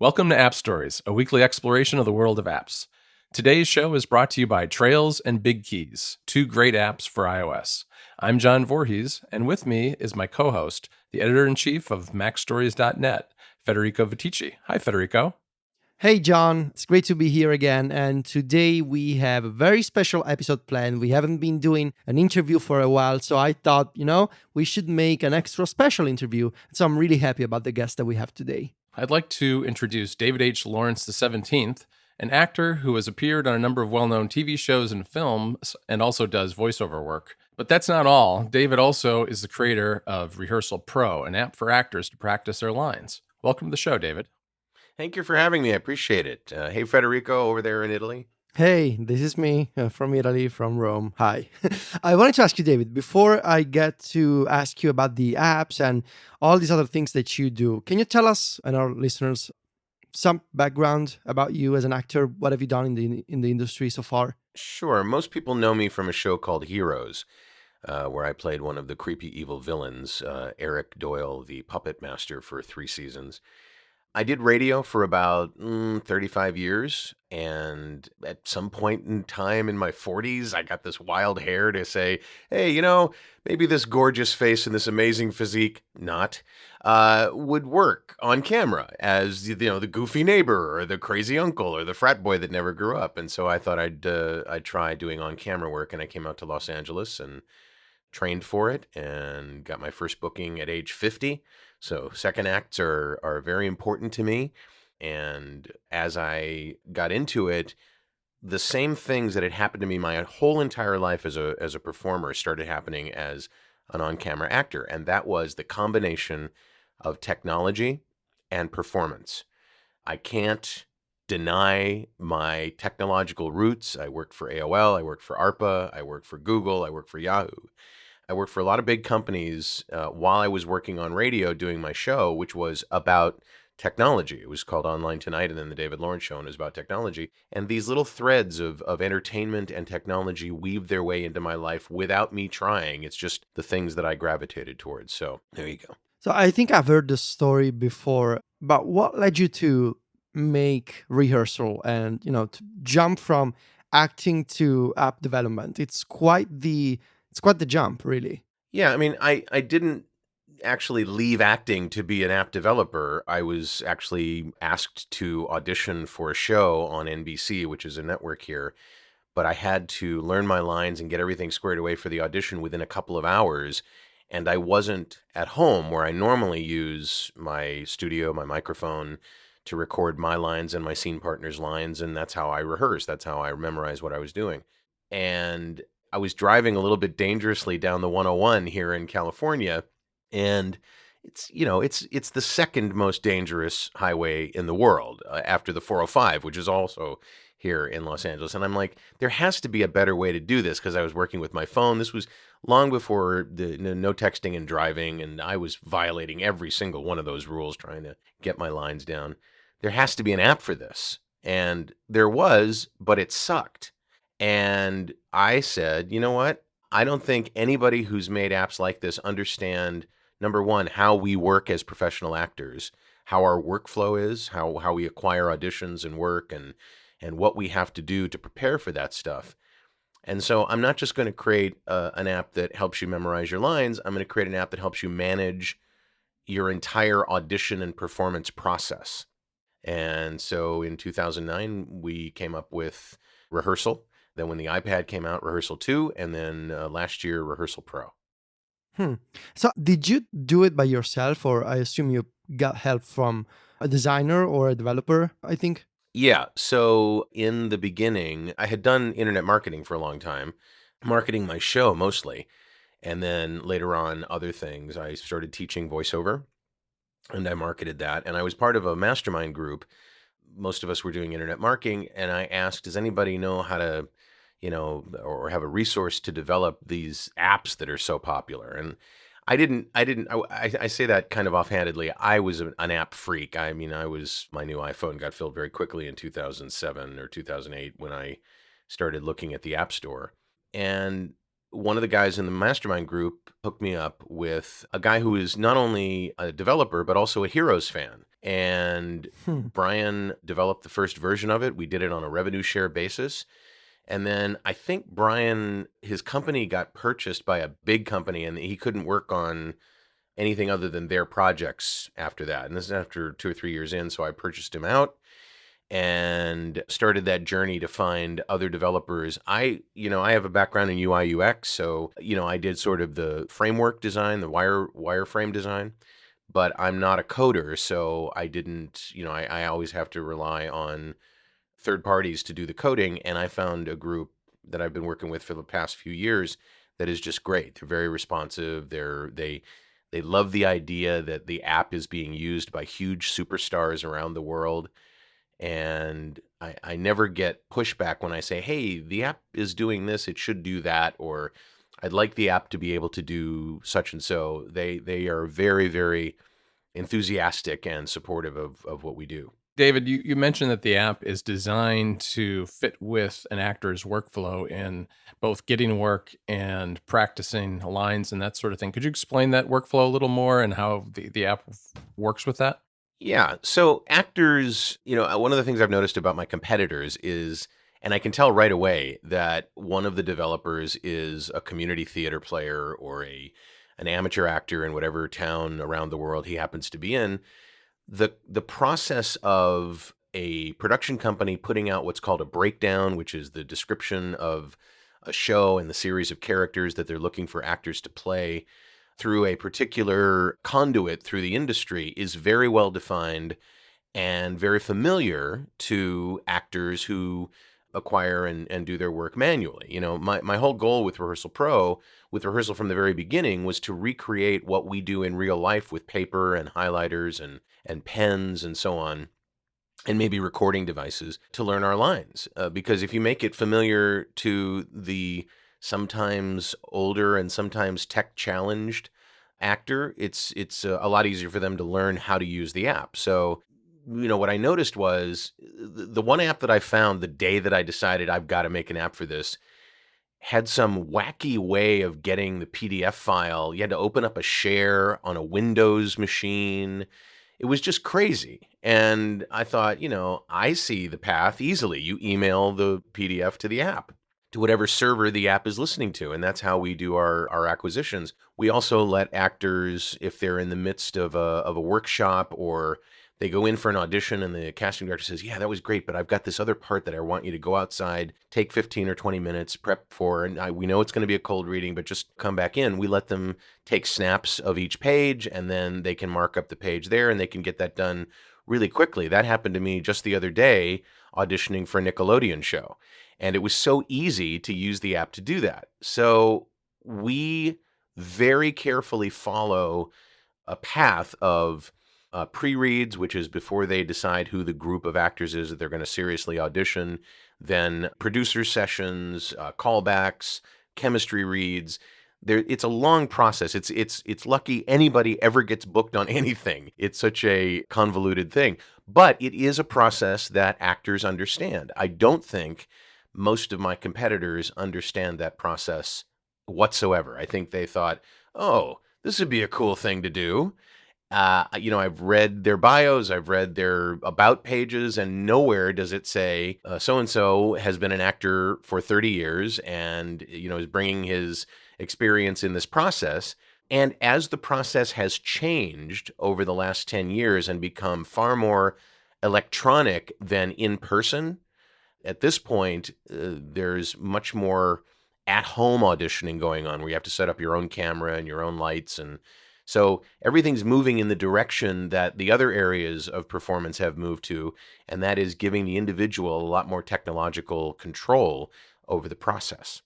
Welcome to App Stories, a weekly exploration of the world of apps. Today's show is brought to you by Trails and Big Keys, two great apps for iOS. I'm John Voorhees, and with me is my co-host, the editor-in-chief of MacStories.net, Federico Viticci. Hi, Federico. Hey, John. It's great to be here again. And today we have a very special episode planned. We haven't been doing an interview for a while, so I thought, we should make an extra special interview. So I'm really happy about the guest that we have today. I'd like to introduce David H. Lawrence XVII, an actor who has appeared on a number of well-known TV shows and films and also does voiceover work. But that's not all. David also is the creator of Rehearsal Pro, an app for actors to practice their lines. Welcome to the show, David. Thank you for having me. I appreciate it. Hey, Federico, over there in Italy. Hey, this is me from Italy, from Rome. Hi. I wanted to ask you, David, before I get to ask you about the apps and all these other things that you do, can you tell us and our listeners some background about you as an actor? What have you done in the industry so far? Sure. Most people know me from a show called Heroes, where I played one of the creepy evil villains, Eric Doyle, the puppet master, for 3 seasons. I did radio for about 35 years, and at some point in time in my 40s, I got this wild hair to say, hey, maybe this gorgeous face and this amazing physique, would work on camera as, the goofy neighbor or the crazy uncle or the frat boy that never grew up. And so I thought I'd try doing on-camera work, and I came out to Los Angeles and trained for it and got my first booking at age 50. So second acts are very important to me. And as I got into it, the same things that had happened to me my whole entire life as a performer started happening as an on-camera actor. And that was the combination of technology and performance. I can't deny my technological roots. I worked for AOL, I worked for ARPA, I worked for Google, I worked for Yahoo. I worked for a lot of big companies while I was working on radio doing my show, which was about technology. It was called Online Tonight, and then the David Lawrence Show, and it was about technology. And these little threads of entertainment and technology weaved their way into my life without me trying. It's just the things that I gravitated towards. So there you go. So I think I've heard this story before, but what led you to make rehearsal and, to jump from acting to app development? It's quite the jump, really. Yeah, I mean, I didn't actually leave acting to be an app developer. I was actually asked to audition for a show on NBC, which is a network here, but I had to learn my lines and get everything squared away for the audition within a couple of hours. And I wasn't at home where I normally use my studio, my microphone, to record my lines and my scene partner's lines, and that's how I rehearse. That's how I memorize what I was doing. And I was driving a little bit dangerously down the 101 here in California, and it's the second most dangerous highway in the world after the 405, which is also here in Los Angeles. And I'm like, there has to be a better way to do this, because I was working with my phone. This was long before the no texting and driving, and I was violating every single one of those rules trying to get my lines down. There has to be an app for this. And there was, but it sucked. And I said, you know what? I don't think anybody who's made apps like this understand, number one, how we work as professional actors, how our workflow is, how we acquire auditions and work, and what we have to do to prepare for that stuff. And so I'm not just going to create an app that helps you memorize your lines. I'm going to create an app that helps you manage your entire audition and performance process. And so in 2009, we came up with Rehearsal. Then when the iPad came out, Rehearsal 2, and then last year, Rehearsal Pro. So did you do it by yourself, or I assume you got help from a designer or a developer, I think? Yeah, so in the beginning, I had done internet marketing for a long time, marketing my show mostly. And then later on, other things. I started teaching voiceover, and I marketed that. And I was part of a mastermind group. Most of us were doing internet marketing, and I asked, does anybody know how to or have a resource to develop these apps that are so popular? And I say that kind of offhandedly. I was an app freak. I mean, my new iPhone got filled very quickly in 2007 or 2008 when I started looking at the App Store. And one of the guys in the mastermind group hooked me up with a guy who is not only a developer, but also a Heroes fan. And Hmm. Brian developed the first version of it. We did it on a revenue share basis. And then I think Brian, his company got purchased by a big company, and he couldn't work on anything other than their projects after that. And this is after 2 or 3 years in. So I purchased him out and started that journey to find other developers. I have a background in UI UX, so I did sort of the framework design, the wireframe design, but I'm not a coder, so I didn't, I always have to rely on third parties to do the coding, and I found a group that I've been working with for the past few years that is just great. They're very responsive. They love the idea that the app is being used by huge superstars around the world. And I never get pushback when I say, hey, the app is doing this, it should do that, or I'd like the app to be able to do such and so. They are very, very enthusiastic and supportive of what we do. David, you mentioned that the app is designed to fit with an actor's workflow in both getting work and practicing lines and that sort of thing. Could you explain that workflow a little more and how the app works with that? Yeah. So actors, one of the things I've noticed about my competitors is, and I can tell right away that one of the developers is a community theater player or an amateur actor in whatever town around the world he happens to be in. The process of a production company putting out what's called a breakdown, which is the description of a show and the series of characters that they're looking for actors to play through a particular conduit through the industry, is very well defined and very familiar to actors who acquire and do their work manually. My whole goal with Rehearsal Pro, with Rehearsal from the very beginning, was to recreate what we do in real life with paper and highlighters and pens and so on, and maybe recording devices to learn our lines. Because if you make it familiar to the sometimes older and sometimes tech challenged actor, it's a lot easier for them to learn how to use the app. So, what I noticed was the one app that I found the day that I decided I've got to make an app for this had some wacky way of getting the PDF file. You had to open up a share on a Windows machine. It was just crazy. And I thought, I see the path easily. You email the PDF to the app, to whatever server the app is listening to. And that's how we do our acquisitions. We also let actors, if they're in the midst of a workshop or they go in for an audition and the casting director says, yeah, that was great, but I've got this other part that I want you to go outside, take 15 or 20 minutes, prep for, and we know it's going to be a cold reading, but just come back in. We let them take snaps of each page, and then they can mark up the page there, and they can get that done really quickly. That happened to me just the other day, auditioning for a Nickelodeon show. And it was so easy to use the app to do that. So we very carefully follow a path of pre-reads, which is before they decide who the group of actors is that they're going to seriously audition, then producer sessions, callbacks, chemistry reads. It's a long process. It's lucky anybody ever gets booked on anything. It's such a convoluted thing, but it is a process that actors understand. I don't think most of my competitors understand that process whatsoever. I think they thought, oh, this would be a cool thing to do. I've read their bios, I've read their about pages, and nowhere does it say so-and-so has been an actor for 30 years and, is bringing his experience in this process. And as the process has changed over the last 10 years and become far more electronic than in person, at this point, there's much more at-home auditioning going on where you have to set up your own camera and your own lights, and so everything's moving in the direction that the other areas of performance have moved to, and that is giving the individual a lot more technological control over the process.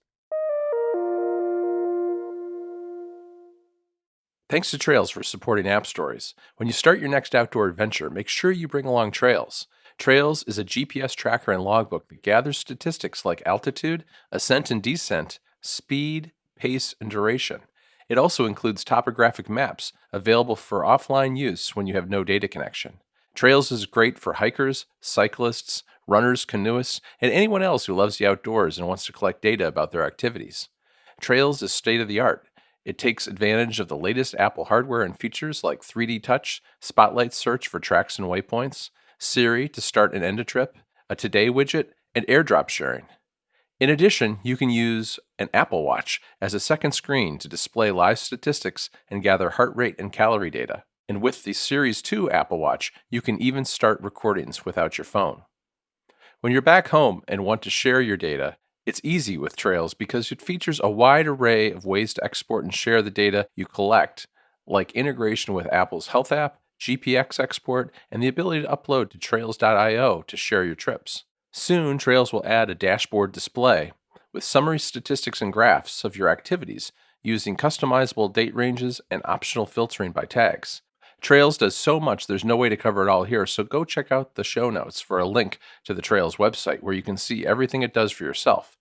Thanks to Trails for supporting App Stories. When you start your next outdoor adventure, make sure you bring along Trails. Trails is a GPS tracker and logbook that gathers statistics like altitude, ascent and descent, speed, pace, and duration. It also includes topographic maps available for offline use when you have no data connection. Trails is great for hikers, cyclists, runners, canoeists, and anyone else who loves the outdoors and wants to collect data about their activities. Trails is state of the art. It takes advantage of the latest Apple hardware and features like 3D Touch, Spotlight Search for tracks and waypoints, Siri to start and end a trip, a Today widget, and AirDrop sharing. In addition, you can use an Apple Watch as a second screen to display live statistics and gather heart rate and calorie data. And with the Series 2 Apple Watch, you can even start recordings without your phone. When you're back home and want to share your data, it's easy with Trails because it features a wide array of ways to export and share the data you collect, like integration with Apple's Health app, GPX export, and the ability to upload to Trails.io to share your trips. Soon, Trails will add a dashboard display with summary statistics and graphs of your activities using customizable date ranges and optional filtering by tags. Trails does so much, there's no way to cover it all here, so go check out the show notes for a link to the Trails website where you can see everything it does for yourself.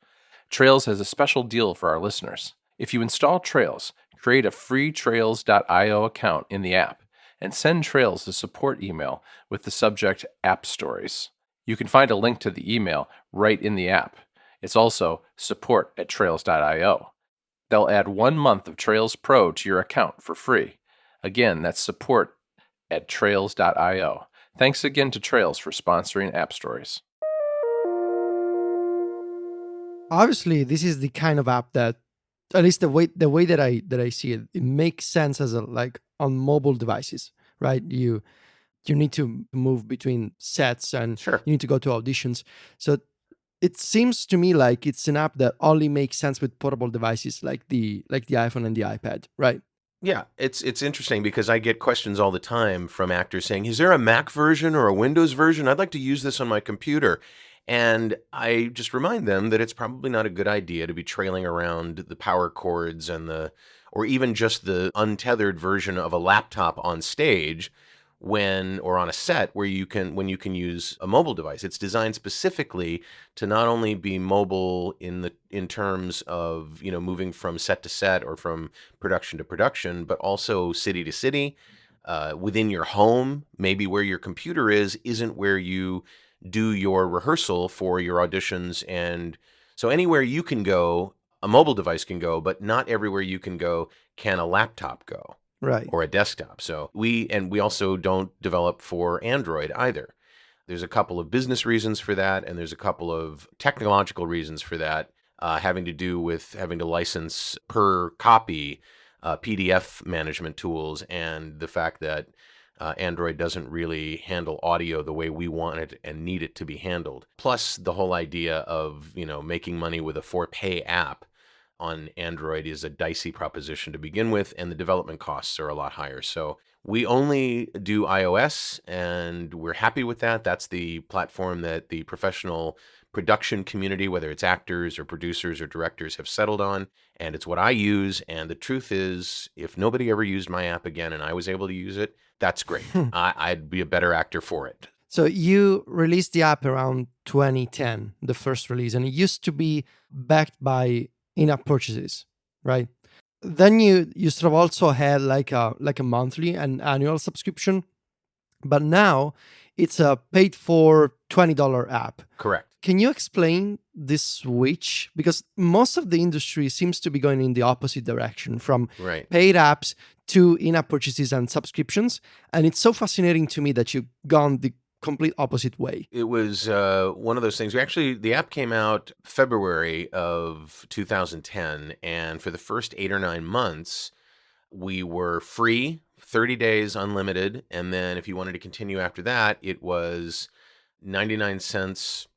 Trails has a special deal for our listeners. If you install Trails, create a free Trails.io account in the app and send Trails a support email with the subject App Stories. You can find a link to the email right in the app. It's also support@trails.io. They'll add 1 month of Trails Pro to your account for free. Again, that's support@trails.io. Thanks again to Trails for sponsoring App Stories. Obviously, this is the kind of app that, at least the way that I see it, it makes sense as like on mobile devices, right? You need to move between sets and Sure. you need to go to auditions. So it seems to me like it's an app that only makes sense with portable devices like the iPhone and the iPad, right? Yeah, it's interesting because I get questions all the time from actors saying, "Is there a Mac version or a Windows version? I'd like to use this on my computer." And I just remind them that it's probably not a good idea to be trailing around the power cords or even just the untethered version of a laptop on stage or on a set when you can use a mobile device. It's designed specifically to not only be mobile in terms of, moving from set to set or from production to production, but also city to city, within your home. Maybe where your computer isn't where you do your rehearsal for your auditions, and so anywhere you can go, a mobile device can go, but not everywhere you can go can a laptop go. Right. Or a desktop. So we also don't develop for Android either. There's a couple of business reasons for that, and there's a couple of technological reasons for that, having to do with having to license per copy PDF management tools, and the fact that Android doesn't really handle audio the way we want it and need it to be handled. Plus, the whole idea of making money with a for-pay app on Android is a dicey proposition to begin with, and the development costs are a lot higher. So we only do iOS, and we're happy with that. That's the platform that the professional production community, whether it's actors or producers or directors, have settled on, and it's what I use. And the truth is, if nobody ever used my app again and I was able to use it, that's great. I'd be a better actor for it. So you released the app around 2010, the first release, and it used to be backed by in-app purchases, right? Then you sort of also had like a monthly and annual subscription, but now it's a paid for $20 app. Correct. Can you explain this switch? Because most of the industry seems to be going in the opposite direction, from Right. paid apps to in-app purchases and subscriptions. And it's so fascinating to me that you've gone the complete opposite way. It was one of those things. The app came out February of 2010, and for the first 8 or 9 months, we were free, 30 days unlimited, and then if you wanted to continue after that, it was 99 cents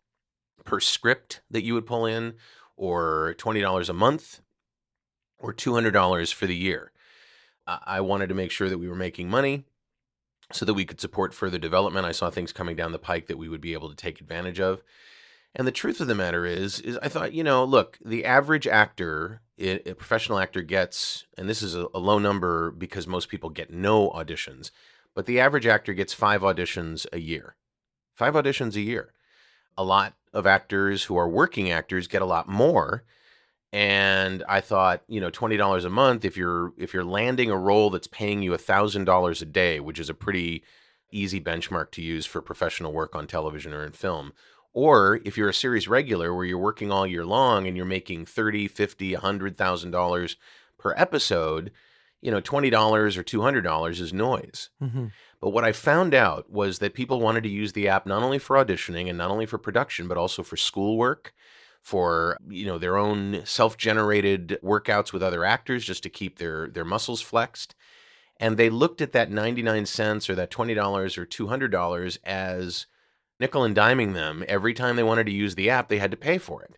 per script that you would pull in, or $20 a month, or $200 for the year. I wanted to make sure that we were making money so that we could support further development. I saw things coming down the pike that we would be able to take advantage of. And the truth of the matter is I thought, look, the average actor, a professional actor gets, and this is a low number because most people get no auditions, but the average actor gets 5 auditions a year. 5 auditions a year. A lot of actors who are working actors get a lot more. And I thought, $20 a month, if you're landing a role that's paying you $1,000 a day, which is a pretty easy benchmark to use for professional work on television or in film, Or if you're a series regular where you're working all year long and you're making $30, $50, $100,000 per episode, $20 or $200 is noise. Mhm. But what I found out was that people wanted to use the app not only for auditioning and not only for production, but also for schoolwork, for their own self-generated workouts with other actors just to keep their muscles flexed. And they looked at that 99 cents or that $20 or $200 as nickel and diming them. Every time they wanted to use the app, they had to pay for it.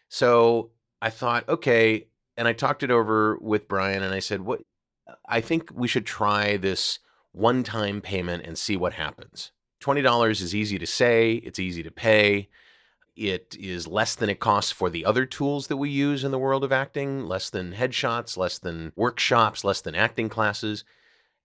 So I thought, okay, and I talked it over with Brian and I said, I think we should try this one-time payment and see what happens. $20 is easy to say, it's easy to pay. It is less than it costs for the other tools that we use in the world of acting, less than headshots, less than workshops, less than acting classes.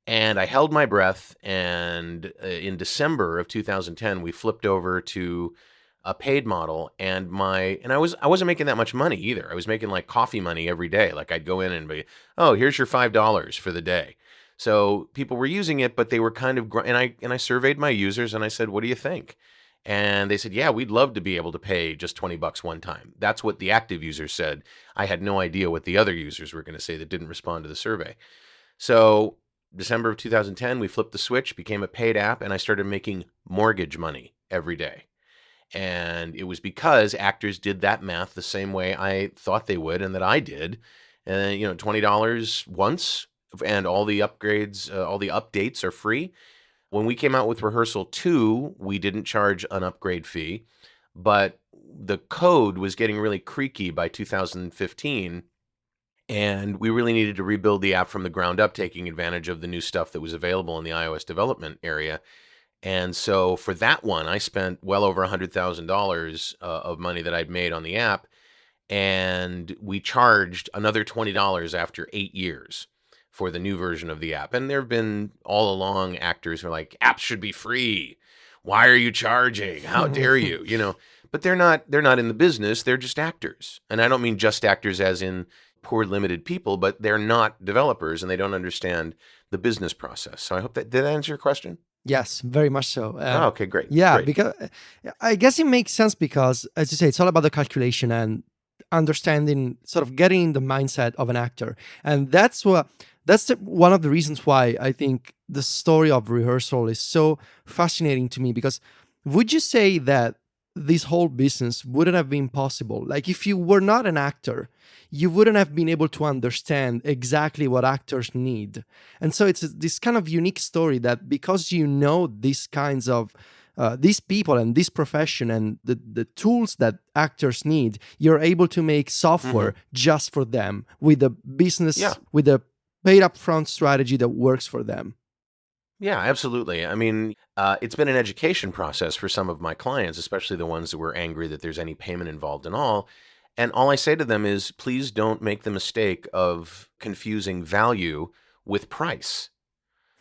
And I held my breath, and in December of 2010, we flipped over to a paid model, and I wasn't making that much money either. I was making like coffee money every day. Like I'd go in and be, oh, here's your $5 for the day. So people were using it, but they were kind of, and I surveyed my users and I said, what do you think? And they said, yeah, we'd love to be able to pay just $20 one time. That's what the active users said. I had no idea what the other users were going to say that didn't respond to the survey. So December of 2010, we flipped the switch, became a paid app, and I started making mortgage money every day. And it was because actors did that math the same way I thought they would and that I did. And, $20 once, and all the upgrades, all the updates are free. When we came out with Rehearsal 2, we didn't charge an upgrade fee, but the code was getting really creaky by 2015, and we really needed to rebuild the app from the ground up, taking advantage of the new stuff that was available in the iOS development area. And so for that one, I spent well over $100,000 of money that I'd made on the app, and we charged another $20 after 8 years for the new version of the app. And there have been all along actors who are like, apps should be free. Why are you charging? How dare you? But they're not in the business. They're just actors. And I don't mean just actors as in poor limited people, but they're not developers and they don't understand the business process. So I hope did that answer your question? Yes, very much so. Okay, great. Yeah, Great. because I guess it makes sense because, as you say, it's all about the calculation and understanding, sort of getting in the mindset of an actor. And that's one of the reasons why I think the story of Rehearsal is so fascinating to me, because would you say that this whole business wouldn't have been possible? Like if you were not an actor, you wouldn't have been able to understand exactly what actors need. And so it's this kind of unique story that because these kinds of these people and this profession and the tools that actors need, you're able to make software just for them with a business, with a paid upfront strategy that works for them. Yeah, absolutely. I mean, it's been an education process for some of my clients, especially the ones that were angry that there's any payment involved and all. And all I say to them is, please don't make the mistake of confusing value with price.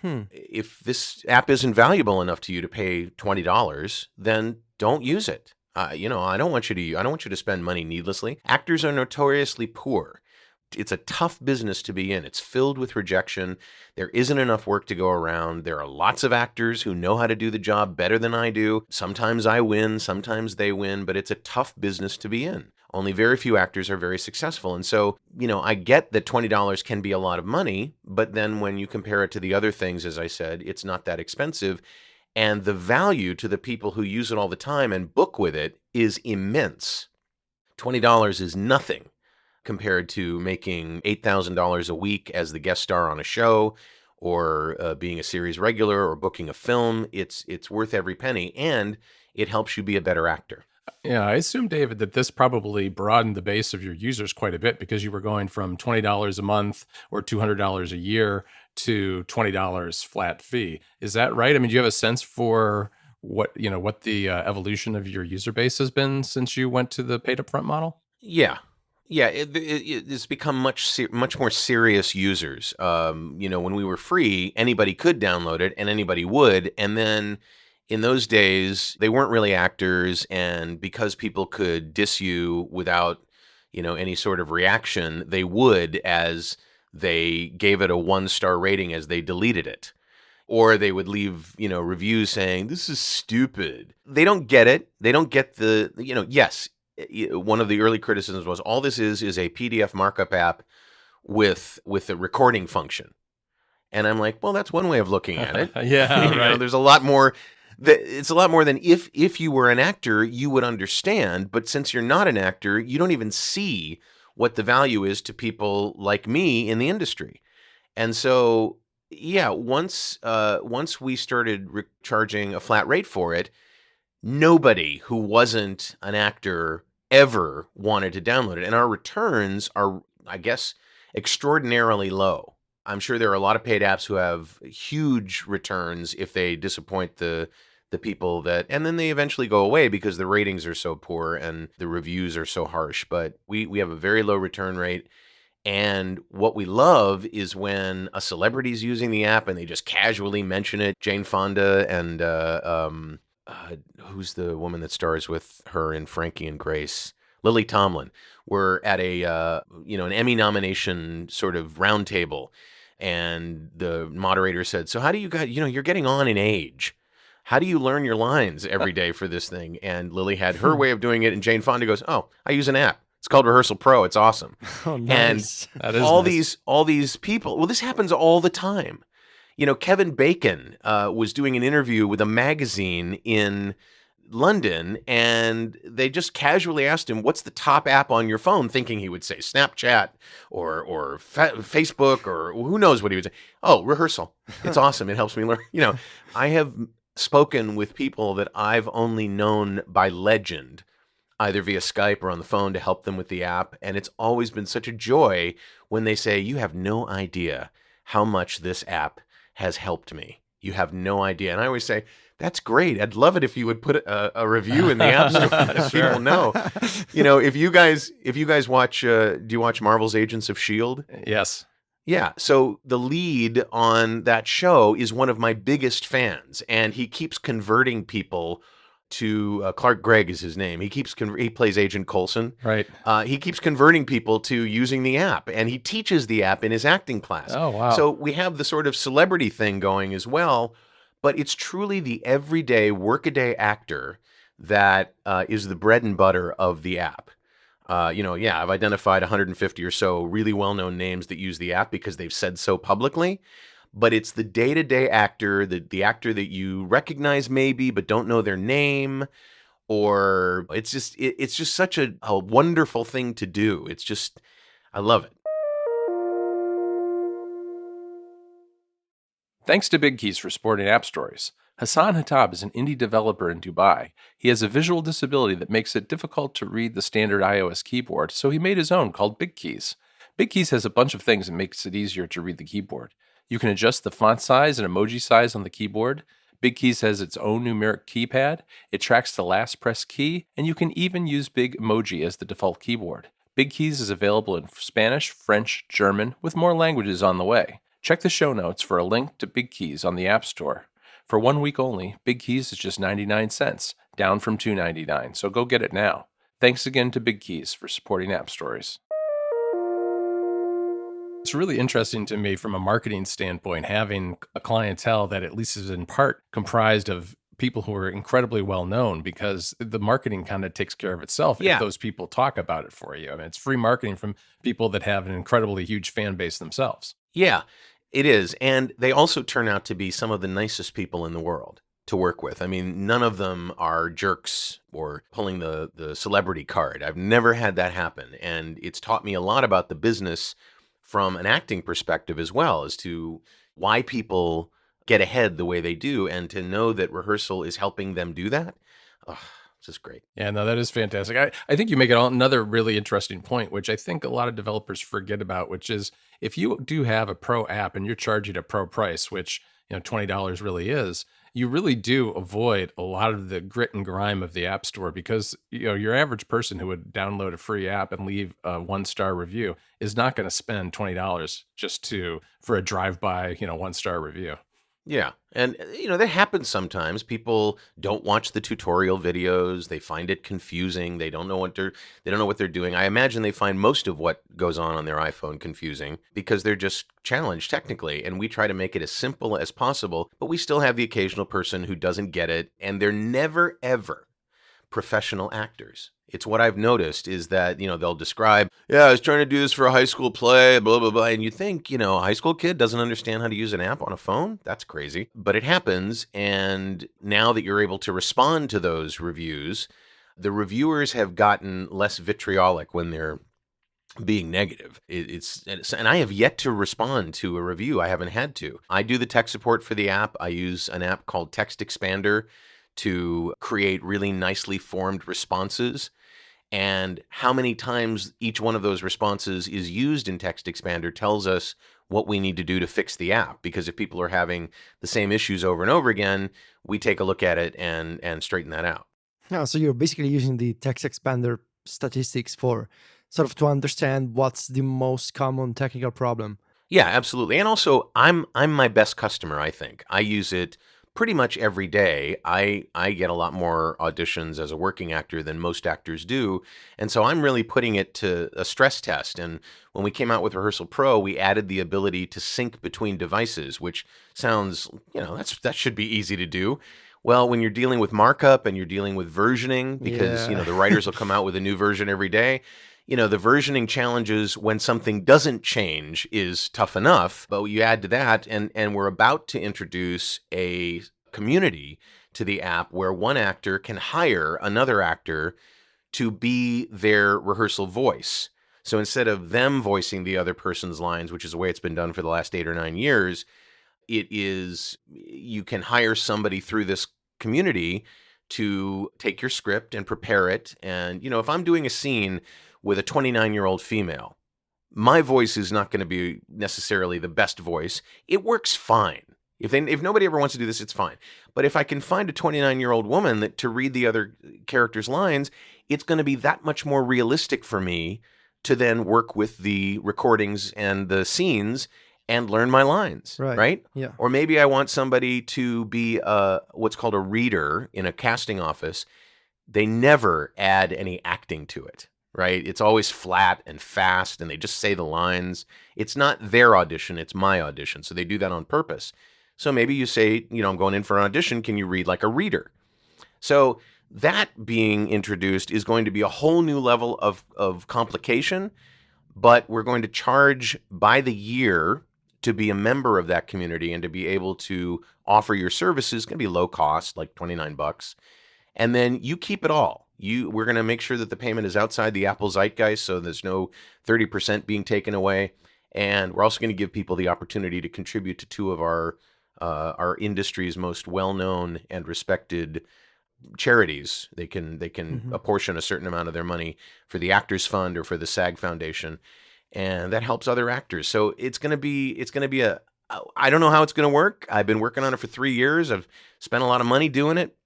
If this app isn't valuable enough to you to pay $20, then don't use it. I don't want you to spend money needlessly. Actors are notoriously poor. It's a tough business to be in. It's filled with rejection. There isn't enough work to go around. There are lots of actors who know how to do the job better than I do. Sometimes I win, sometimes they win, but it's a tough business to be in. Only very few actors are very successful. And so, I get that $20 can be a lot of money, but then when you compare it to the other things, as I said, it's not that expensive. And the value to the people who use it all the time and book with it is immense. $20 is nothing compared to making $8,000 a week as the guest star on a show, or being a series regular, or booking a film. It's worth every penny, and it helps you be a better actor. Yeah, I assume, David, that this probably broadened the base of your users quite a bit, because you were going from $20 a month or $200 a year to $20 flat fee. Is that right? I mean, do you have a sense for what the evolution of your user base has been since you went to the paid upfront model? Yeah. It's become much more serious users. When we were free, anybody could download it and anybody would. And then in those days, they weren't really actors. And because people could diss you without, any sort of reaction, they would, as they gave it a 1-star rating as they deleted it. or they would leave, reviews saying, this is stupid. They don't get it. They don't get yes, one of the early criticisms was all this is a PDF markup app with a recording function. And I'm like, well, that's one way of looking at it. Yeah, right. There's a lot more. It's a lot more than if you were an actor, you would understand. But since you're not an actor, you don't even see what the value is to people like me in the industry. And so, yeah, once we started charging a flat rate for it, nobody who wasn't an actor ever wanted to download it. And our returns are, I guess, extraordinarily low. I'm sure there are a lot of paid apps who have huge returns if they disappoint the people and then they eventually go away because the ratings are so poor and the reviews are so harsh. But we have a very low return rate. And what we love is when a celebrity is using the app and they just casually mention it. Jane Fonda and who's the woman that stars with her in Frankie and Grace? Lily Tomlin. Were at an Emmy nomination sort of roundtable, and the moderator said, "So how do you guys? You're getting on in age. How do you learn your lines every day for this thing?" And Lily had her way of doing it, and Jane Fonda goes, "Oh, I use an app. It's called Rehearsal Pro. It's awesome." Oh, nice. And That is all nice. these people. Well, this happens all the time. Kevin Bacon was doing an interview with a magazine in London, and they just casually asked him, "What's the top app on your phone?" Thinking he would say Snapchat or Facebook or who knows what he would say. "Oh, Rehearsal. It's awesome. It helps me learn." I have spoken with people that I've only known by legend, either via Skype or on the phone, to help them with the app, and it's always been such a joy when they say, "You have no idea how much this app has helped me. You have no idea." And I always say, that's great. I'd love it if you would put a review in the App Store that Sure. people know. If you guys watch, do you watch Marvel's Agents of S.H.I.E.L.D.? Yes. Yeah. So the lead on that show is one of my biggest fans, and he keeps converting people to Clark Gregg is his name. He plays Agent Coulson. Right. He keeps converting people to using the app, and he teaches the app in his acting class. Oh, wow. So we have the sort of celebrity thing going as well, but it's truly the everyday workaday actor that is the bread and butter of the app. I've identified 150 or so really well-known names that use the app because they've said so publicly. But it's the day-to-day actor, the actor that you recognize maybe but don't know their name, or it's just such a wonderful thing to do. I love it. Thanks to Big Keys for supporting App Stories. Hassan Hattab is an indie developer in Dubai. He has a visual disability that makes it difficult to read the standard iOS keyboard, so he made his own called Big Keys. Big Keys has a bunch of things that makes it easier to read the keyboard. You can adjust the font size and emoji size on the keyboard. Big Keys has its own numeric keypad. It tracks the last press key, and you can even use Big Emoji as the default keyboard. Big Keys is available in Spanish, French, German, with more languages on the way. Check the show notes for a link to Big Keys on the App Store. For 1 week only, Big Keys is just 99 cents, down from $2.99, so go get it now. Thanks again to Big Keys for supporting App Stories. It's really interesting to me from a marketing standpoint, having a clientele that at least is in part comprised of people who are incredibly well known, because the marketing kind of takes care of itself Yeah. if those people talk about it for you. I mean, it's free marketing from people that have an incredibly huge fan base themselves. Yeah, it is. And they also turn out to be some of the nicest people in the world to work with. I mean, none of them are jerks or pulling the celebrity card. I've never had that happen. And it's taught me a lot about the business from an acting perspective as well, as to why people get ahead the way they do, and to know that Rehearsal is helping them do that. Oh, it's just great. Yeah, no, that is fantastic. I think you make it another really interesting point, which I think a lot of developers forget about, which is if you do have a pro app and you're charging a pro price, which $20 really is, you really do avoid a lot of the grit and grime of the App Store, because your average person who would download a free app and leave a 1-star review is not going to spend $20 just for a drive-by 1-star review. Yeah. And that happens sometimes. People don't watch the tutorial videos. They find it confusing. They don't know what they're doing. I imagine they find most of what goes on their iPhone confusing because they're just challenged technically. And we try to make it as simple as possible, but we still have the occasional person who doesn't get it, and they're never ever professional actors. It's what I've noticed is that, they'll describe, yeah, I was trying to do this for a high school play, blah, blah, blah. And you think, a high school kid doesn't understand how to use an app on a phone? That's crazy. But it happens. And now that you're able to respond to those reviews, the reviewers have gotten less vitriolic when they're being negative. And I have yet to respond to a review. I haven't had to. I do the tech support for the app. I use an app called Text Expander to create really nicely formed responses. And how many times each one of those responses is used in Text Expander tells us what we need to do to fix the app. Because if people are having the same issues over and over again, we take a look at it and straighten that out. Yeah, so you're basically using the text expander statistics for sort of to understand what's the most common technical problem. Yeah, absolutely. And also, I'm my best customer, I think. I use it pretty much every day. I get a lot more auditions as a working actor than most actors do. And so I'm really putting it to a stress test. And when we came out with Rehearsal Pro, we added the ability to sync between devices, which sounds, that should be easy to do. Well, when you're dealing with markup and you're dealing with versioning, because, Yeah. the writers will come out with a new version every day, the versioning challenges when something doesn't change is tough enough, but you add to that, and we're about to introduce a community to the app where one actor can hire another actor to be their rehearsal voice. So instead of them voicing the other person's lines, which is the way it's been done for the last 8 or 9 years, you can hire somebody through this community to take your script and prepare it. And, if I'm doing a scene with a 29-year-old female, my voice is not going to be necessarily the best voice. It works fine. If nobody ever wants to do this, it's fine. But if I can find a 29-year-old woman to read the other character's lines, it's going to be that much more realistic for me to then work with the recordings and the scenes and learn my lines, right? Yeah. Or maybe I want somebody to be what's called a reader in a casting office. They never add any acting to it, right? It's always flat and fast, and they just say the lines. It's not their audition, it's my audition. So they do that on purpose. So maybe you say, I'm going in for an audition. Can you read like a reader? So that being introduced is going to be a whole new level of complication, but we're going to charge by the year to be a member of that community and to be able to offer your services. It's going to be low cost, like $29. And then you keep it all. We're going to make sure that the payment is outside the Apple zeitgeist, so there's no 30% being taken away. And we're also going to give people the opportunity to contribute to 2 of our industry's most well-known and respected charities. They can apportion a certain amount of their money for the Actors Fund or for the SAG Foundation, and that helps other actors. So it's going to be I don't know how it's going to work. I've been working on it for 3 years. I've spent a lot of money doing it,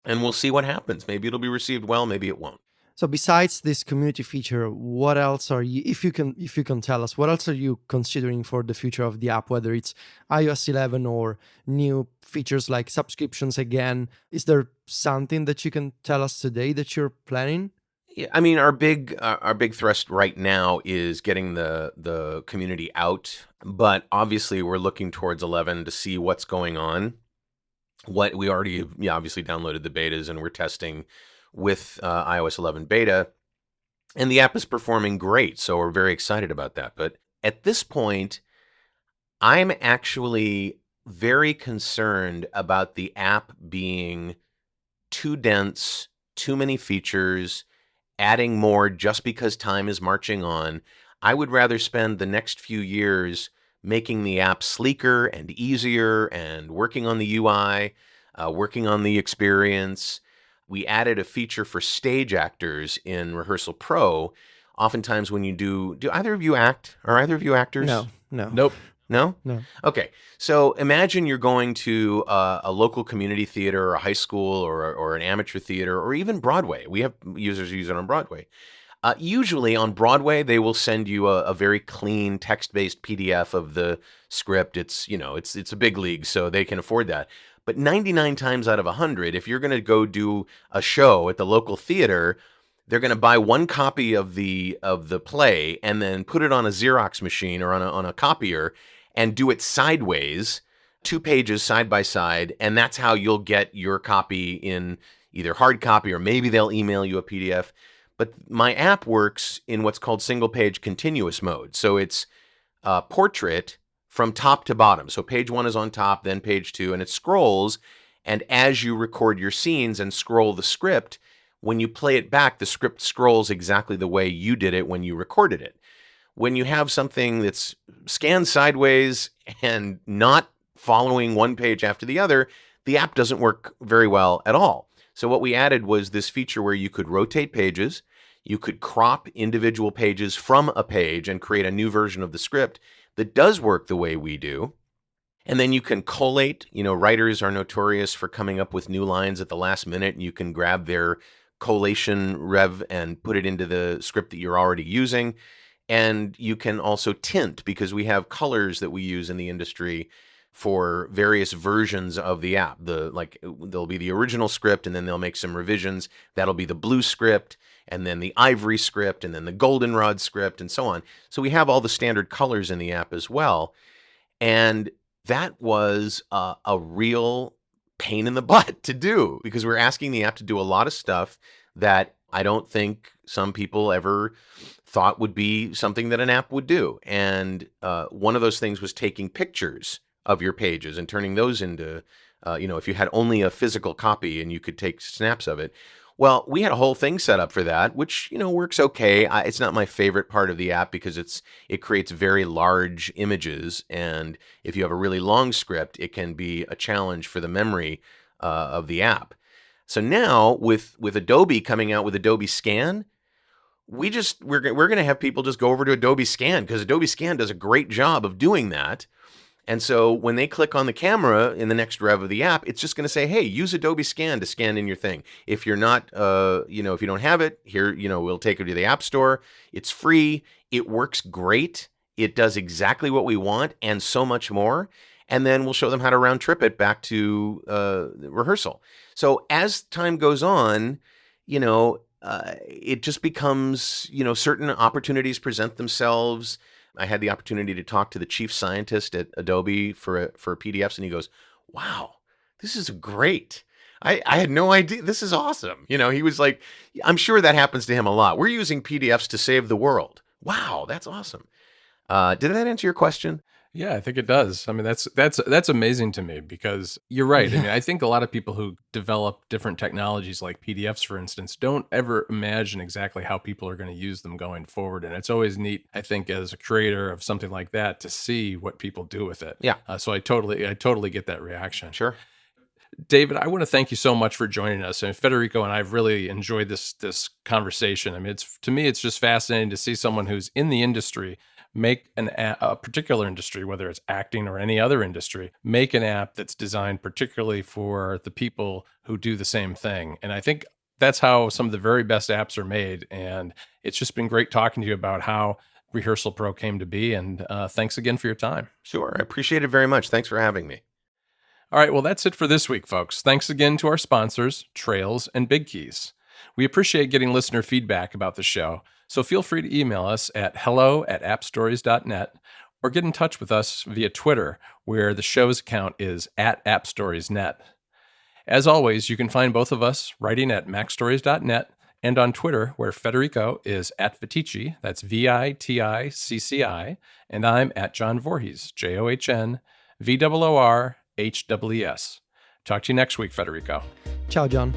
and we'll see what happens. Maybe it'll be received well, maybe it won't. So besides this community feature, what else are you, if you can tell us, what else are you considering for the future of the app, whether it's iOS 11 or new features like subscriptions again? Is there something that you can tell us today that you're planning? Yeah, I mean, our big thrust right now is getting the community out, but obviously we're looking towards 11 to see what's going on. What we already have, obviously downloaded the betas and we're testing with iOS 11 beta, and the app is performing great, so we're very excited about that. But at this point, I'm actually very concerned about the app being too dense, too many features, adding more just because time is marching on. I would rather spend the next few years making the app sleeker and easier and working on the UI, working on the experience. We added a feature for stage actors in Rehearsal Pro. Oftentimes when you do either of you act? Are either of you actors? No. Nope. No? No. Okay. So imagine you're going to a local community theater or a high school or an amateur theater or even Broadway. We have users use it on Broadway. Usually on Broadway, they will send you a very clean text-based PDF of the script. It's a big league, so they can afford that. But 99 times out of 100, if you're going to go do a show at the local theater, they're going to buy one copy of the play and then put it on a Xerox machine or on a copier and do it sideways, 2 pages side by side, and that's how you'll get your copy in either hard copy or maybe they'll email you a PDF. But my app works in what's called single page continuous mode. So it's portrait from top to bottom. So page 1 is on top, then page 2, and it scrolls. And as you record your scenes and scroll the script, when you play it back, the script scrolls exactly the way you did it when you recorded it. When you have something that's scanned sideways and not following one page after the other, the app doesn't work very well at all. So what we added was this feature where you could rotate pages, you could crop individual pages from a page and create a new version of the script that does work the way we do. And then you can collate. Writers are notorious for coming up with new lines at the last minute, and you can grab their collation rev and put it into the script that you're already using. And you can also tint, because we have colors that we use in the industry for various versions of the app. There'll be the original script, and then they'll make some revisions. That'll be the blue script, and then the ivory script, and then the goldenrod script, and so on. So we have all the standard colors in the app as well. And that was a real pain in the butt to do, because we're asking the app to do a lot of stuff that I don't think some people ever thought would be something that an app would do. And one of those things was taking pictures of your pages and turning those into, if you had only a physical copy and you could take snaps of it. Well, we had a whole thing set up for that, which, works okay. It's not my favorite part of the app because it creates very large images. And if you have a really long script, it can be a challenge for the memory of the app. So now with Adobe coming out with Adobe Scan, we're going to have people just go over to Adobe Scan, because Adobe Scan does a great job of doing that. And so when they click on the camera in the next rev of the app, it's just going to say, hey, use Adobe Scan to scan in your thing. If you're not, if you don't have it, here, we'll take you to the App Store. It's free. It works great. It does exactly what we want and so much more. And then we'll show them how to round trip it back to rehearsal. So as time goes on, it just becomes, certain opportunities present themselves. I had the opportunity to talk to the chief scientist at Adobe for PDFs, and he goes, wow, this is great. I had no idea. This is awesome. He was like, I'm sure that happens to him a lot. We're using PDFs to save the world. Wow, that's awesome. Did that answer your question? Yeah, I think it does. I mean, that's amazing to me, because you're right. I mean, I think a lot of people who develop different technologies like PDFs, for instance, don't ever imagine exactly how people are going to use them going forward. And it's always neat, I think, as a creator of something like that, to see what people do with it. Yeah. So I totally get that reaction. Sure. David, I want to thank you so much for joining us. I mean, Federico and I have really enjoyed this conversation. I mean, to me, it's just fascinating to see someone who's in the industry make a particular industry, whether it's acting or any other industry, make an app that's designed particularly for the people who do the same thing. And I think that's how some of the very best apps are made. And it's just been great talking to you about how Rehearsal Pro came to be. And thanks again for your time. Sure. I appreciate it very much. Thanks for having me. All right. Well, that's it for this week, folks. Thanks again to our sponsors, Trails and Big Keys. We appreciate getting listener feedback about the show, so feel free to email us at hello@appstories.net or get in touch with us via Twitter, where the show's account is @appstoriesnet. As always, you can find both of us writing at macstories.net and on Twitter, where Federico is @Viticci, that's VITICCI, and I'm @John Voorhees, JOHN VOORHWES. Talk to you next week, Federico. Ciao, John.